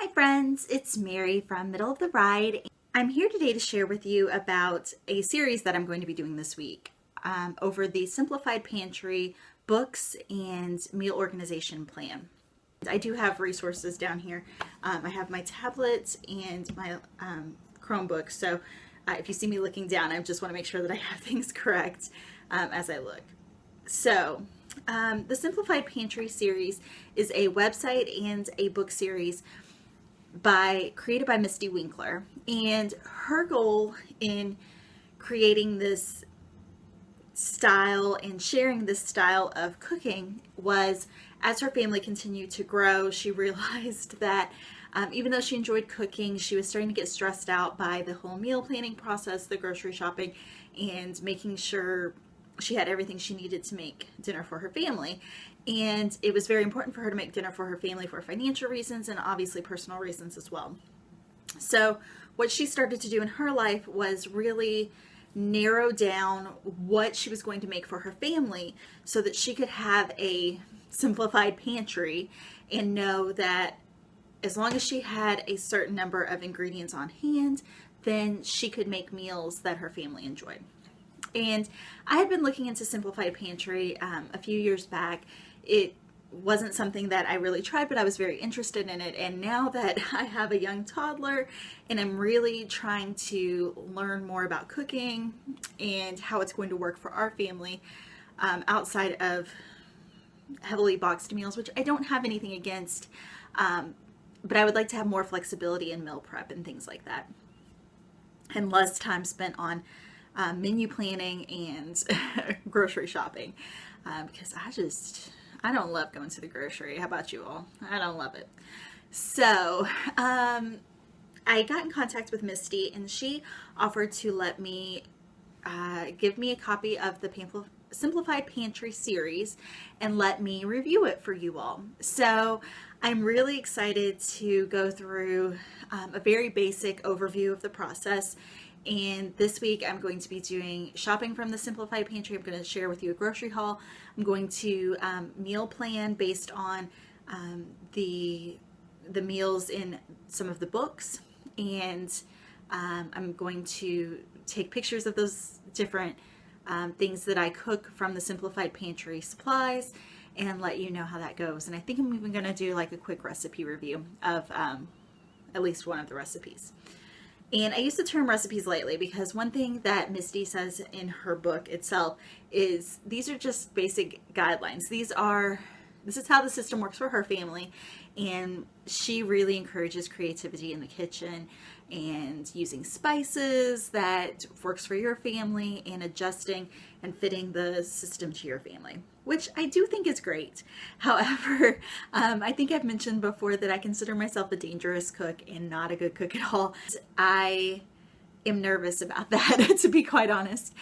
Hi friends, it's Mary from Middle of the Ride. I'm here today to share with you about a series that I'm going to be doing this week over the Simplified Pantry books and meal organization plan. I do have resources down here. I have my tablet and my Chromebook, so if you see me looking down, I just want to make sure that I have things correct as I look. So, the Simplified Pantry series is a website and a book series created by Misty Winkler, and her goal in creating this style and sharing this style of cooking was, as her family continued to grow, she realized that even though she enjoyed cooking, she was starting to get stressed out by the whole meal planning process, the grocery shopping, and making sure she had everything she needed to make dinner for her family. And it was very important for her to make dinner for her family for financial reasons and obviously personal reasons as well. So what she started to do in her life was really narrow down what she was going to make for her family so that she could have a simplified pantry and know that as long as she had a certain number of ingredients on hand, then she could make meals that her family enjoyed. And I had been looking into Simplified Pantry a few years back. It wasn't something that I really tried, but I was very interested in it. And now that I have a young toddler and I'm really trying to learn more about cooking and how it's going to work for our family outside of heavily boxed meals, which I don't have anything against, but I would like to have more flexibility in meal prep and things like that, and less time spent on menu planning and grocery shopping, because I don't love going to the grocery. How about you all? I don't love it. So I got in contact with Misty, and she offered to let me give me a copy of the Simplified Pantry series and let me review it for you all. So I'm really excited to go through a very basic overview of the process. And this week I'm going to be doing shopping from the Simplified Pantry. I'm going to share with you a grocery haul. I'm going to meal plan based on the meals in some of the books. And I'm going to take pictures of those different things that I cook from the Simplified Pantry supplies and let you know how that goes. And I think I'm even going to do like a quick recipe review of at least one of the recipes. And I use the term recipes lightly because one thing that Misty says in her book itself is these are just basic guidelines. This is how the system works for her family, and she really encourages creativity in the kitchen and using spices that works for your family and adjusting and fitting the system to your family, which I do think is great. However, I think I've mentioned before that I consider myself a dangerous cook and not a good cook at all. I am nervous about that, to be quite honest.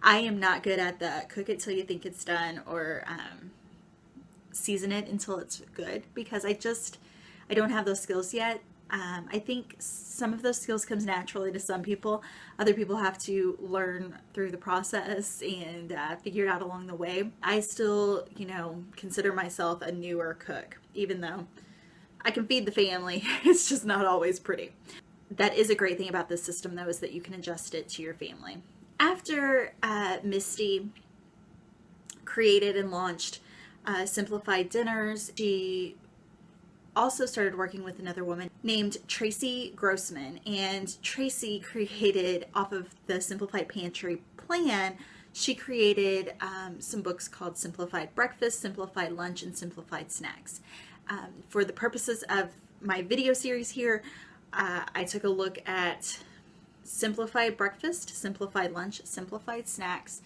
I am not good at the cook it till you think it's done, or season it until it's good, because I don't have those skills yet. I think some of those skills comes naturally to some people. Other people have to learn through the process and figure it out along the way. I still, consider myself a newer cook, even though I can feed the family. It's just not always pretty. That is a great thing about this system, though, is that you can adjust it to your family. After Misty created and launched Simplified Dinners, she also started working with another woman named Tracy Grossman, and Tracy created, off of the Simplified Pantry plan, she created some books called Simplified Breakfast, Simplified Lunch, and Simplified Snacks. For the purposes of my video series here, I took a look at Simplified Breakfast, Simplified Lunch, Simplified Snacks,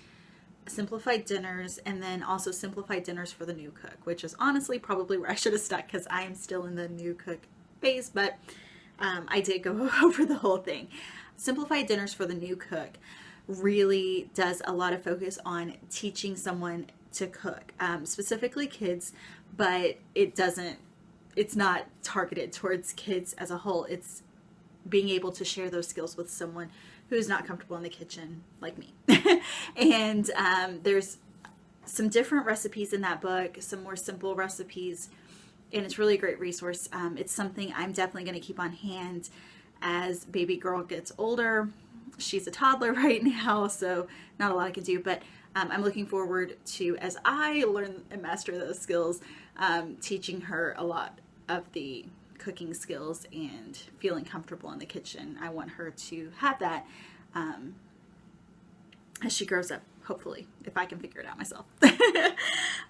Simplified Dinners, and then also Simplified Dinners for the new cook, which is honestly probably where I should have stuck because I am still in the new cook phase, but I did go over the whole thing. Simplified Dinners for the new cook really does a lot of focus on teaching someone to cook, specifically kids, but it's not targeted towards kids as a whole. It's being able to share those skills with someone who's not comfortable in the kitchen like me. And there's some different recipes in that book, some more simple recipes, and it's really a great resource. It's something I'm definitely going to keep on hand as baby girl gets older. She's a toddler right now, so not a lot I can do, but I'm looking forward to, as I learn and master those skills, teaching her a lot of the cooking skills and feeling comfortable in the kitchen. I want her to have that as she grows up, hopefully, if I can figure it out myself.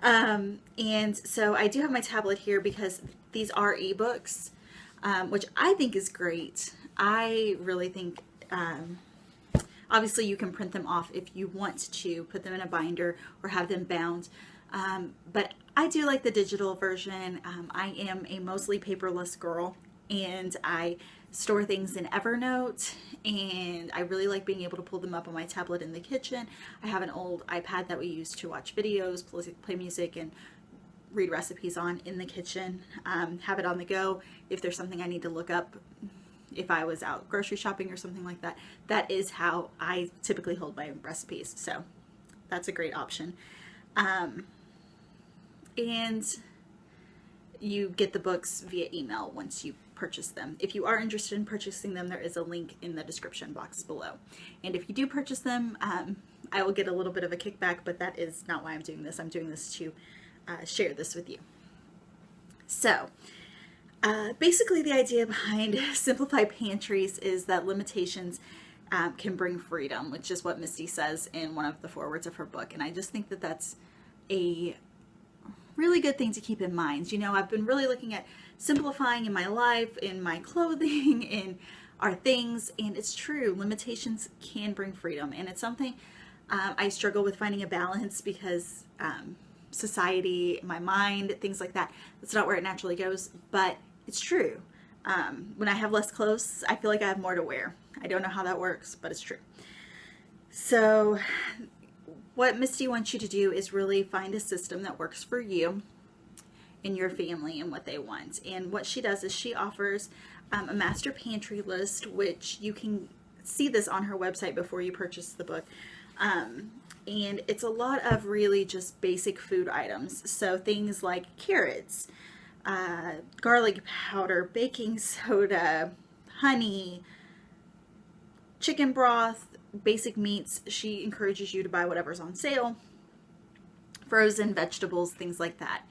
And so I do have my tablet here because these are ebooks, which I think is great. I really think, obviously you can print them off if you want to, put them in a binder or have them bound. But I do like the digital version. I am a mostly paperless girl, and I store things in Evernote, and I really like being able to pull them up on my tablet in the kitchen. I have an old iPad that we use to watch videos, play music, and read recipes on in the kitchen. Have it on the go if there's something I need to look up. If I was out grocery shopping or something like that, that is how I typically hold my recipes. So that's a great option. And you get the books via email once you purchase them. If you are interested in purchasing them, there is a link in the description box below. And if you do purchase them, I will get a little bit of a kickback, but that is not why I'm doing this. I'm doing this to share this with you. So basically the idea behind Simplified Pantries is that limitations can bring freedom, which is what Misty says in one of the forewords of her book. And I just think that that's a really good thing to keep in mind. You know, I've been really looking at simplifying in my life, in my clothing, in our things, and it's true, limitations can bring freedom. And it's something I struggle with finding a balance because society, my mind, things like that, that's not where it naturally goes, but it's true. When I have less clothes, I feel like I have more to wear. I don't know how that works, but it's true. So what Misty wants you to do is really find a system that works for you and your family and what they want. And what she does is she offers a master pantry list, which you can see this on her website before you purchase the book. And it's a lot of really just basic food items. So things like carrots, garlic powder, baking soda, honey, chicken broth, basic meats. She encourages you to buy whatever's on sale, frozen vegetables, things like that.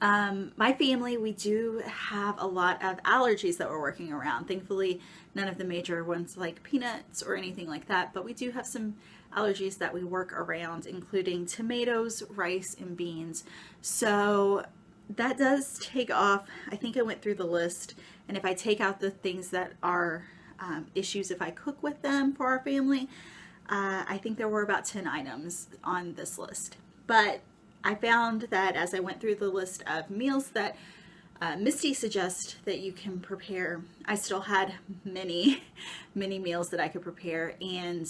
My family, we do have a lot of allergies that we're working around. Thankfully, none of the major ones like peanuts or anything like that, but we do have some allergies that we work around, including tomatoes, rice, and beans. So that does take off. I think I went through the list, and if I take out the things that are issues if I cook with them for our family, I think there were about 10 items on this list. But I found that as I went through the list of meals that Misty suggests that you can prepare, I still had many meals that I could prepare. And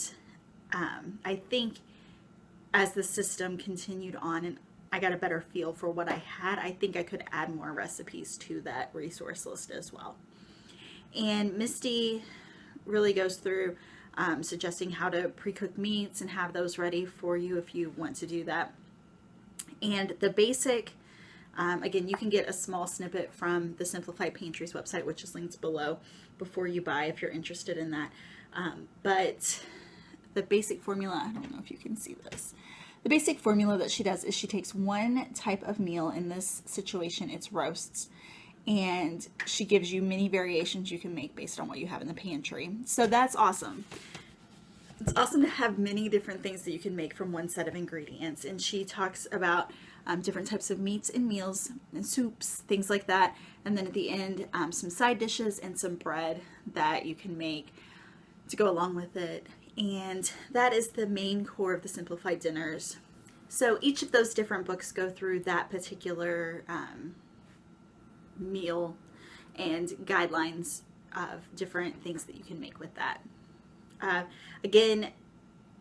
I think as the system continued on and I got a better feel for what I had, I think I could add more recipes to that resource list as well. And Misty really goes through suggesting how to pre-cook meats and have those ready for you if you want to do that. And the basic, again, you can get a small snippet from the Simplified Pantries website, which is linked below, before you buy if you're interested in that. But the basic formula, I don't know if you can see this. The basic formula that she does is she takes one type of meal. In this situation, it's roasts. And she gives you many variations you can make based on what you have in the pantry. So that's awesome. It's awesome to have many different things that you can make from one set of ingredients. And she talks about different types of meats and meals and soups, things like that. And then at the end, some side dishes and some bread that you can make to go along with it. And that is the main core of the Simplified Dinners. So each of those different books go through that particular meal and guidelines of different things that you can make with that. Again,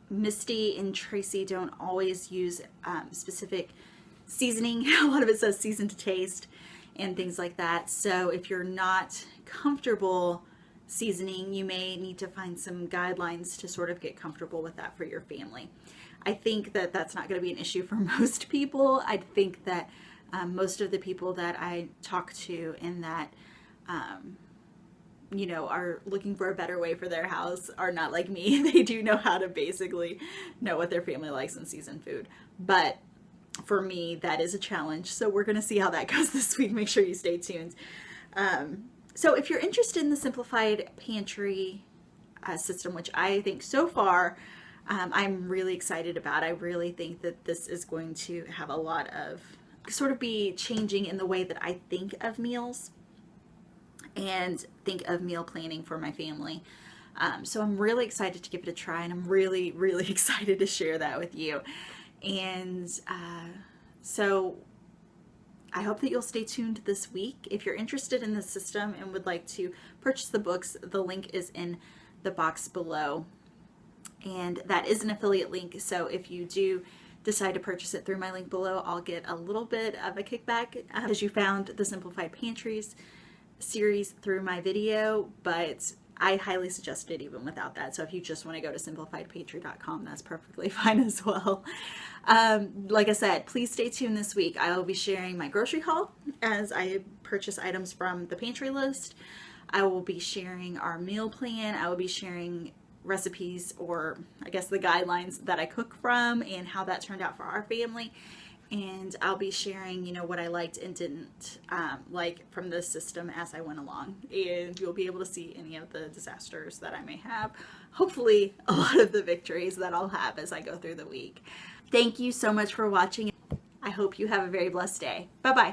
Misty and Tracy don't always use specific seasoning. A lot of it says season to taste and things like that. So if you're not comfortable seasoning, you may need to find some guidelines to sort of get comfortable with that for your family. I think that that's not going to be an issue for most people. I think that Most of the people that I talk to in that, are looking for a better way for their house are not like me. They do know how to basically know what their family likes in seasoned food. But for me, that is a challenge. So we're going to see how that goes this week. Make sure you stay tuned. So if you're interested in the Simplified Pantry system, which I think so far I'm really excited about. I really think that this is going to have a lot of sort of be changing in the way that I think of meals and think of meal planning for my family. So I'm really excited to give it a try, and I'm really, really excited to share that with you. And so I hope that you'll stay tuned this week. If you're interested in the system and would like to purchase the books, the link is in the box below. And that is an affiliate link, so if you do decide to purchase it through my link below, I'll get a little bit of a kickback as you found the Simplified Pantries series through my video, but I highly suggest it even without that. So if you just want to go to simplifiedpantry.com, that's perfectly fine as well. Like I said, please stay tuned this week. I will be sharing my grocery haul as I purchase items from the pantry list. I will be sharing our meal plan. I will be sharing recipes, or I guess the guidelines that I cook from and how that turned out for our family. And I'll be sharing, what I liked and didn't like from the system as I went along. And you'll be able to see any of the disasters that I may have. Hopefully, a lot of the victories that I'll have as I go through the week. Thank you so much for watching. I hope you have a very blessed day. Bye-bye.